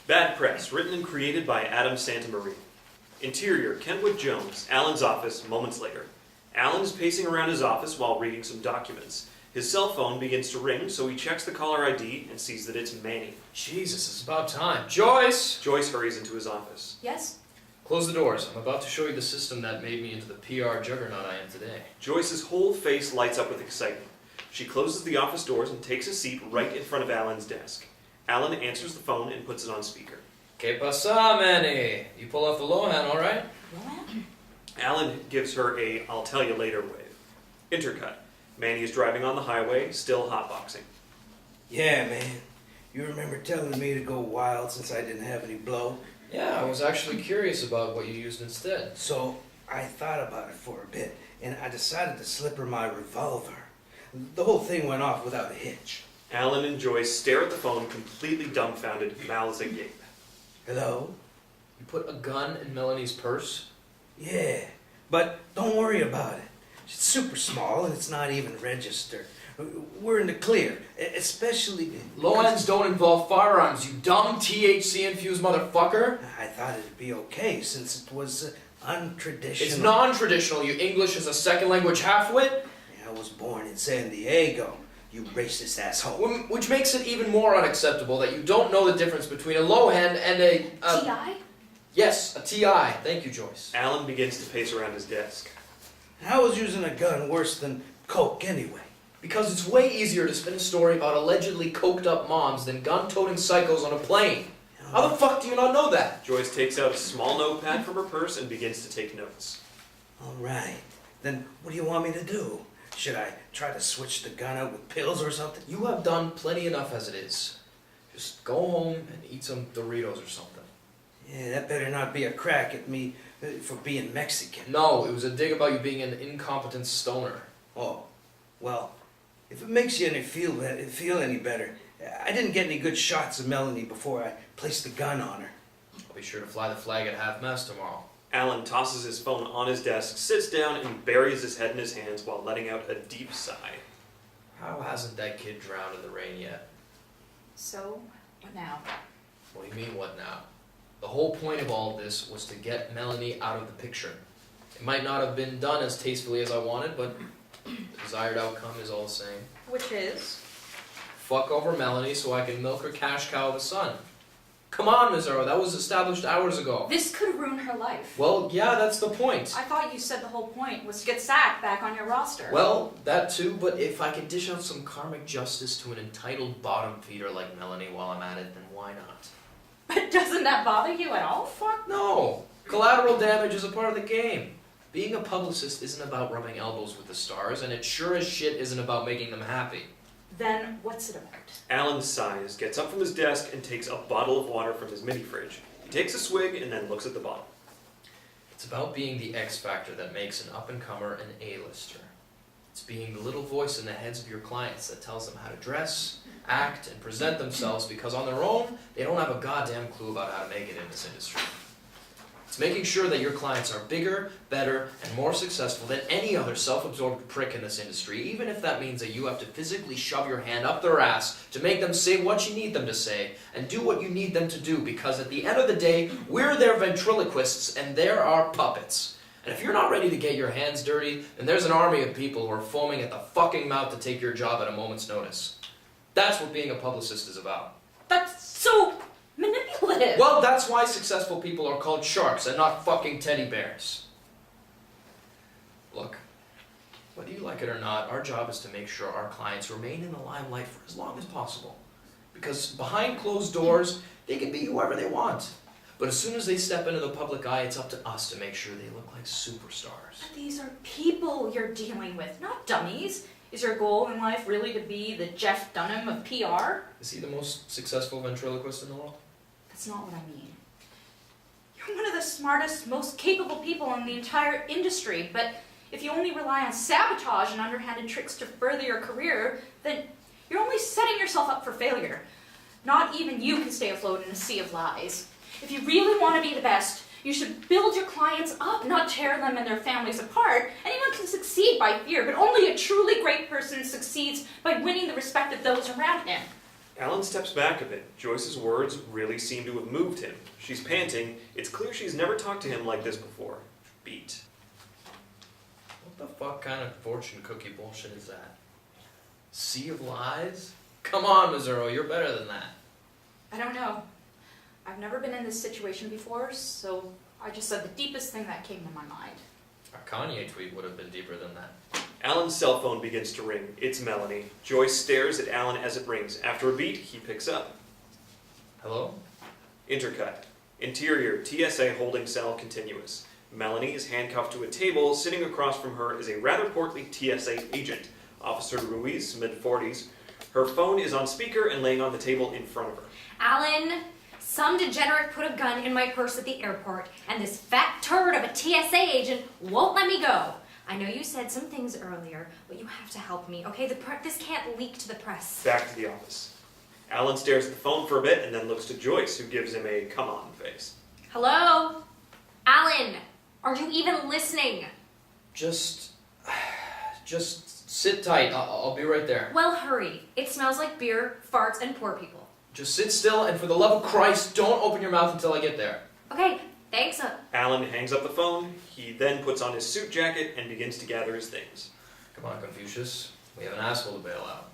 Bad Press, written and created by Adam Santamaria. Interior, Kentwood Jones, Allen's office, moments later. Allen is pacing around his office while reading some documents. His cell phone begins to ring, so he checks the caller ID and sees that it's Manny. Jesus, it's about time. Joyce! Joyce hurries into his office. Yes? Close the doors. I'm about to show you the system that made me into the PR juggernaut I am today. Joyce's whole face lights up with excitement. She closes the office doors and takes a seat right in front of Allen's desk. Allen answers the phone and puts it on speaker. ¿Qué pasa, Manny? You pull off the low hand, all right? Lohan? Allen gives her a "I'll tell you later" wave. Intercut. Manny is driving on the highway, still hotboxing. Yeah, man. You remember telling me to go wild since I didn't have any blow? Yeah, I was actually curious about what you used instead. So I thought about it for a bit, and I decided to slip her my revolver. The whole thing went off without a hitch. Allen and Joyce stare at the phone, completely dumbfounded, mouths agape. Hello? You put a gun in Melany's purse? Yeah, but don't worry about it. It's super small, and it's not even registered. We're in the clear, especially... Low ends don't involve firearms, you dumb THC-infused motherfucker! I thought it'd be okay, since it was untraditional. It's non-traditional, you English as a second language halfwit! I was born in San Diego, you racist asshole. Which makes it even more unacceptable that you don't know the difference between a low hand and a... T.I.? Yes, a T.I. Thank you, Joyce. Allen begins to pace around his desk. How is using a gun worse than coke anyway? Because it's way easier to spin a story about allegedly coked up moms than gun-toting psychos on a plane. How the fuck do you not know that? Joyce takes out a small notepad from her purse and begins to take notes. All right. Then what do you want me to do? Should I try to switch the gun out with pills or something? You have done plenty enough as it is. Just go home and eat some Doritos or something. Yeah, that better not be a crack at me for being Mexican. No, it was a dig about you being an incompetent stoner. Oh, well, if it makes you feel any better, I didn't get any good shots of Melany before I placed the gun on her. I'll be sure to fly the flag at half-mast tomorrow. Allen tosses his phone on his desk, sits down, and buries his head in his hands while letting out a deep sigh. How hasn't that kid drowned in the rain yet? So, what now? What do you mean, what now? The whole point of all this was to get Melany out of the picture. It might not have been done as tastefully as I wanted, but the desired outcome is all the same. Which is? Fuck over Melany so I can milk her cash cow of a son. Come on, Mazzaro, that was established hours ago. This could ruin her life. Well, yeah, that's the point. I thought you said the whole point was to get Zach back on your roster. Well, that too, but if I can dish out some karmic justice to an entitled bottom feeder like Melany while I'm at it, then why not? But doesn't that bother you at all? Fuck no! Collateral damage is a part of the game. Being a publicist isn't about rubbing elbows with the stars, and it sure as shit isn't about making them happy. Then what's it about? Allen sighs, gets up from his desk, and takes a bottle of water from his mini-fridge. He takes a swig and then looks at the bottle. It's about being the X factor that makes an up-and-comer an A-lister. It's being the little voice in the heads of your clients that tells them how to dress, act, and present themselves because on their own, they don't have a goddamn clue about how to make it in this industry. It's making sure that your clients are bigger, better, and more successful than any other self-absorbed prick in this industry, even if that means that you have to physically shove your hand up their ass to make them say what you need them to say, and do what you need them to do, because at the end of the day, we're their ventriloquists and they're our puppets. And if you're not ready to get your hands dirty, then there's an army of people who are foaming at the fucking mouth to take your job at a moment's notice. That's what being a publicist is about. That's so manipulative. Well, that's why successful people are called sharks and not fucking teddy bears. Look, whether you like it or not, our job is to make sure our clients remain in the limelight for as long as possible. Because behind closed doors, they can be whoever they want. But as soon as they step into the public eye, it's up to us to make sure they look like superstars. But these are people you're dealing with, not dummies. Is your goal in life really to be the Jeff Dunham of PR? Is he the most successful ventriloquist in the world? That's not what I mean. You're one of the smartest, most capable people in the entire industry, but if you only rely on sabotage and underhanded tricks to further your career, then you're only setting yourself up for failure. Not even you can stay afloat in a sea of lies. If you really want to be the best, you should build your clients up, not tear them and their families apart. Anyone can succeed by fear, but only a truly great person succeeds by winning the respect of those around him. Allen steps back a bit. Joyce's words really seem to have moved him. She's panting. It's clear she's never talked to him like this before. Beat. What the fuck kind of fortune cookie bullshit is that? Sea of lies? Come on, Missouri, you're better than that. I don't know. I've never been in this situation before, so I just said the deepest thing that came to my mind. A Kanye tweet would have been deeper than that. Allen's cell phone begins to ring. It's Melany. Joyce stares at Allen as it rings. After a beat, he picks up. Hello? Intercut. Interior, TSA holding cell continuous. Melany is handcuffed to a table. Sitting across from her is a rather portly TSA agent, Officer Ruiz, mid-40s. Her phone is on speaker and laying on the table in front of her. Alan, some degenerate put a gun in my purse at the airport, and this fat turd of a TSA agent won't let me go. I know you said some things earlier, but you have to help me, okay? This can't leak to the press. Back to the office. Allen stares at the phone for a bit and then looks to Joyce, who gives him a come-on face. Hello? Alan, are you even listening? Just sit tight. I'll be right there. Well, hurry. It smells like beer, farts, and poor people. Just sit still, and for the love of Christ, don't open your mouth until I get there. Okay, thanks. Allen hangs up the phone. He then puts on his suit jacket and begins to gather his things. Come on, Confucius. We have an asshole to bail out.